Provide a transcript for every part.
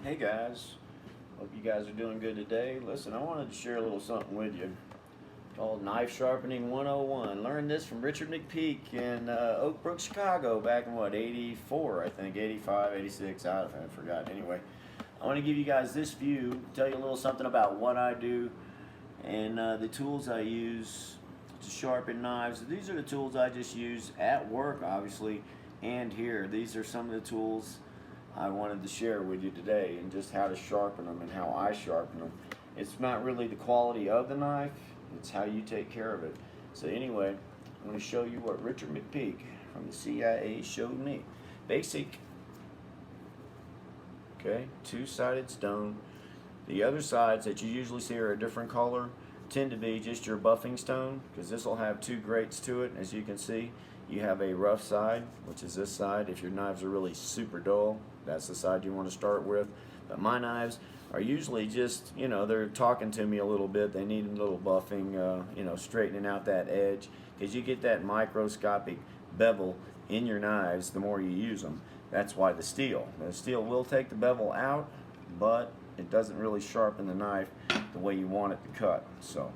Hey guys, hope you guys are doing good today. Listen, I wanted to share a little something with you called Knife Sharpening 101. Learned this from Richard McPeak in Oak Brook, Chicago back in what, 84, I think, 85, 86, I forgot. Anyway, I want to give you guys this view, tell you a little something about what I do and the tools I use to sharpen knives. These are the tools I just use at work, obviously, and here. These are some of the tools I wanted to share with you today, and just how to sharpen them and how I sharpen them. It's not really the quality of the knife, it's how you take care of it. So anyway, I'm going to show you what Richard McPeak from the CIA showed me. Basic, okay, two-sided stone. The other sides that you usually see are a different color tend to be just your buffing stone, because this will have two grates to it. As you can see, you have a rough side, which is this side. If your knives are really super dull, that's the side you want to start with. But my knives are usually just, they're talking to me a little bit. They need a little buffing, straightening out that edge, because you get that microscopic bevel in your knives the more you use them. That's why the steel will take the bevel out, but it doesn't really sharpen the knife the way you want it to cut. So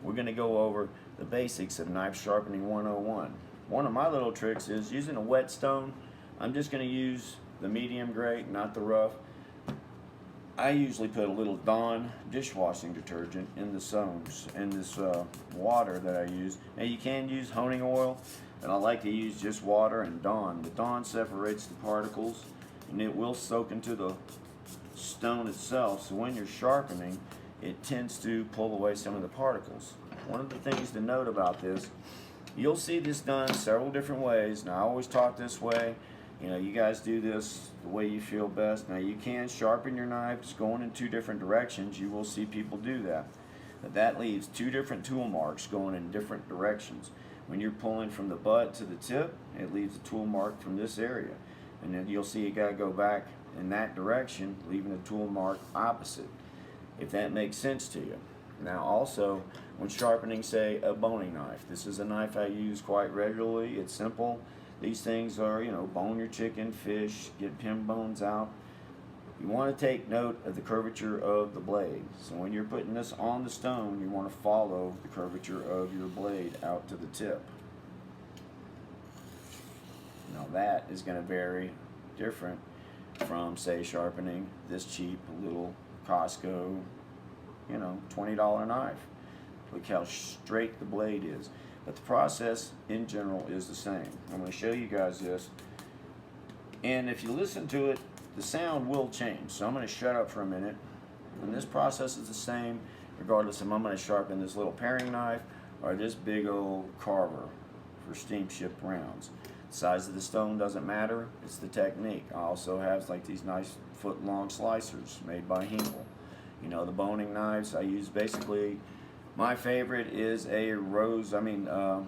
we're going to go over the basics of Knife Sharpening 101. One of my little tricks is using a whetstone. I'm just going to use the medium grade, not the rough. I usually put a little Dawn dishwashing detergent in the stones, in this water that I use. Now you can use honing oil, but I like to use just water and Dawn. The Dawn separates the particles, and it will soak into the stone itself, so when you're sharpening, it tends to pull away some of the particles. One of the things to note about this, you'll see this done several different ways. Now I always taught this way. You guys do this the way you feel best. Now you can sharpen your knives going in two different directions. You will see people do that. But that leaves two different tool marks going in different directions. When you're pulling from the butt to the tip, it leaves a tool mark from this area. And then you'll see you gotta go back in that direction, leaving a tool mark opposite, if that makes sense to you. Now also, when sharpening, say, a boning knife, this is a knife I use quite regularly. It's simple. These things are, bone your chicken, fish, get pin bones out. You want to take note of the curvature of the blade. So when you're putting this on the stone, you want to follow the curvature of your blade out to the tip. Now that is going to vary different from, say, sharpening this cheap little Costco, $20 knife. Look how straight the blade is. But the process in general is the same. I'm going to show you guys this. And if you listen to it, the sound will change. So I'm going to shut up for a minute. And this process is the same regardless if I'm going to sharpen this little paring knife or this big old carver for steamship rounds. The size of the stone doesn't matter, it's the technique. I also have like these nice foot-long slicers made by Hinkle. The boning knives I use, basically, my favorite is a I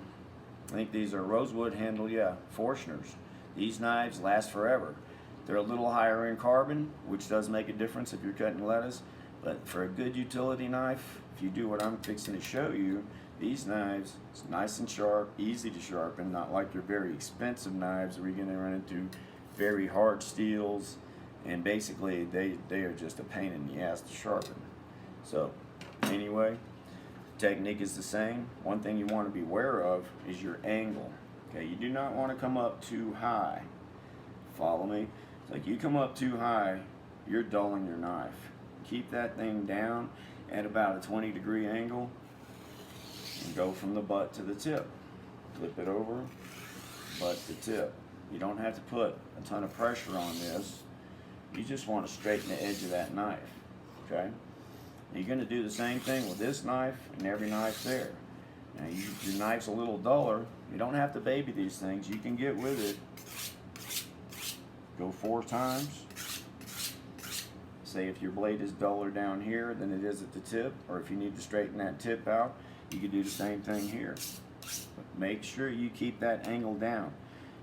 think these are rosewood handle, Forstners. These knives last forever. They're a little higher in carbon, which does make a difference if you're cutting lettuce, but for a good utility knife, if you do what I'm fixing to show you, these knives, it's nice and sharp, easy to sharpen, not like your very expensive knives where you're going to run into very hard steels, and basically they are just a pain in the ass to sharpen. So anyway, technique is the same. One thing you want to be aware of is your angle. Okay, you do not want to come up too high. Follow me? It's like you come up too high, you're dulling your knife. Keep that thing down at about a 20-degree angle and go from the butt to the tip. Flip it over, butt to tip. You don't have to put a ton of pressure on this. You just want to straighten the edge of that knife. Okay? You're going to do the same thing with this knife and every knife there. Now, your knife's a little duller. You don't have to baby these things. You can get with it. Go 4 times. Say if your blade is duller down here than it is at the tip, or if you need to straighten that tip out, you can do the same thing here. But make sure you keep that angle down.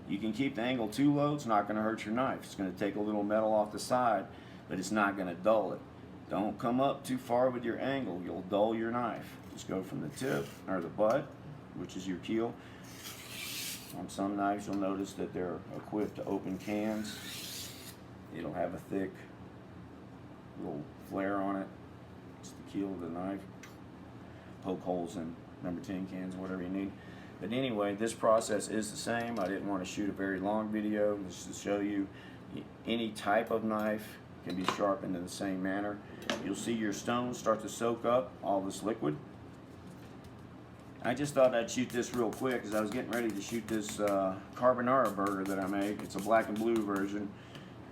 You can keep the angle too low, it's not going to hurt your knife. It's going to take a little metal off the side, but it's not going to dull it. Don't come up too far with your angle, you'll dull your knife. Just go from the tip, or the butt, which is your keel. On some knives you'll notice that they're equipped to open cans. It'll have a thick little flare on it. It's the keel of the knife. Poke holes in number 10 cans, whatever you need. But anyway, this process is the same. I didn't want to shoot a very long video just to show you any type of knife can be sharpened in the same manner. You'll see your stones start to soak up all this liquid. I just thought I'd shoot this real quick because I was getting ready to shoot this carbonara burger that I made. It's a black and blue version,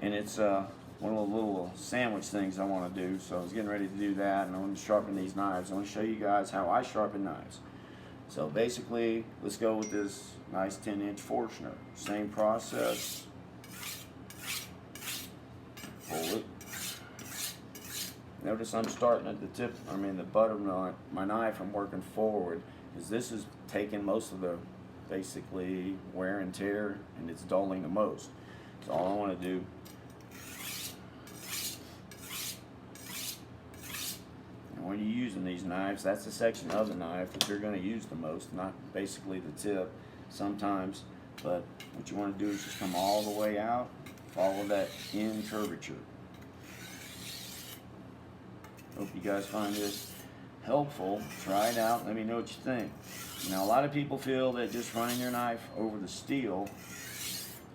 and it's one of the little sandwich things I want to do. So I was getting ready to do that, and I want to sharpen these knives. I want to show you guys how I sharpen knives. So basically, let's go with this nice 10-inch Forstner. Same process. Pull it. Notice I'm starting at the tip, the butt of my knife. I'm working forward because this is taking most of the basically wear and tear, and it's dulling the most. So all I want to do, and when you're using these knives, that's the section of the knife that you're going to use the most, not basically the tip sometimes, but what you want to do is just come all the way out, follow that in curvature. Hope you guys find this helpful. Try it out. Let me know what you think. Now, a lot of people feel that just running your knife over the steel,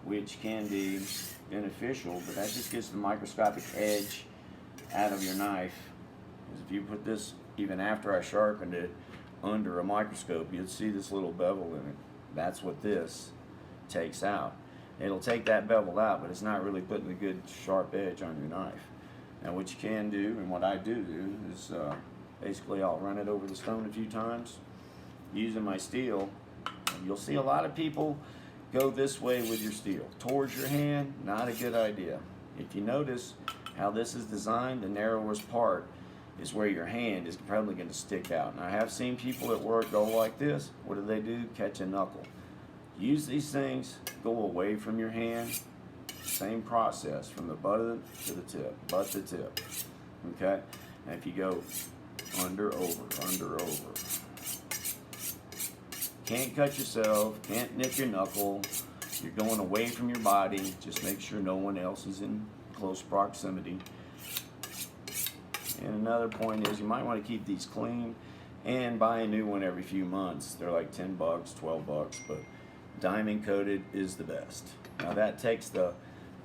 which can be beneficial, but that just gets the microscopic edge out of your knife. Because if you put this, even after I sharpened it, under a microscope, you'd see this little bevel in it. That's what this takes out. It'll take that bevel out, but it's not really putting a good sharp edge on your knife. Now what you can do, and what I do is basically I'll run it over the stone a few times using my steel. And you'll see a lot of people go this way with your steel. Towards your hand, not a good idea. If you notice how this is designed, the narrowest part is where your hand is probably going to stick out. And I have seen people at work go like this. What do? Catch a knuckle. Use these things, go away from your hand. Same process from the butt to the tip, butt to tip. Okay? And if you go under, over, can't cut yourself, can't nick your knuckle, you're going away from your body, just make sure no one else is in close proximity. And another point is you might want to keep these clean and buy a new one every few months. They're like 10 bucks, 12 bucks, but diamond coated is the best. Now that takes the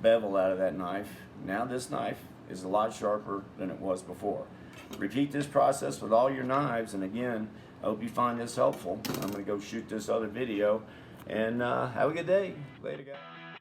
bevel out of that knife. Now this knife is a lot sharper than it was before. Repeat this process with all your knives, and again, I hope you find this helpful. I'm going to go shoot this other video, and have a good day. Later, guys.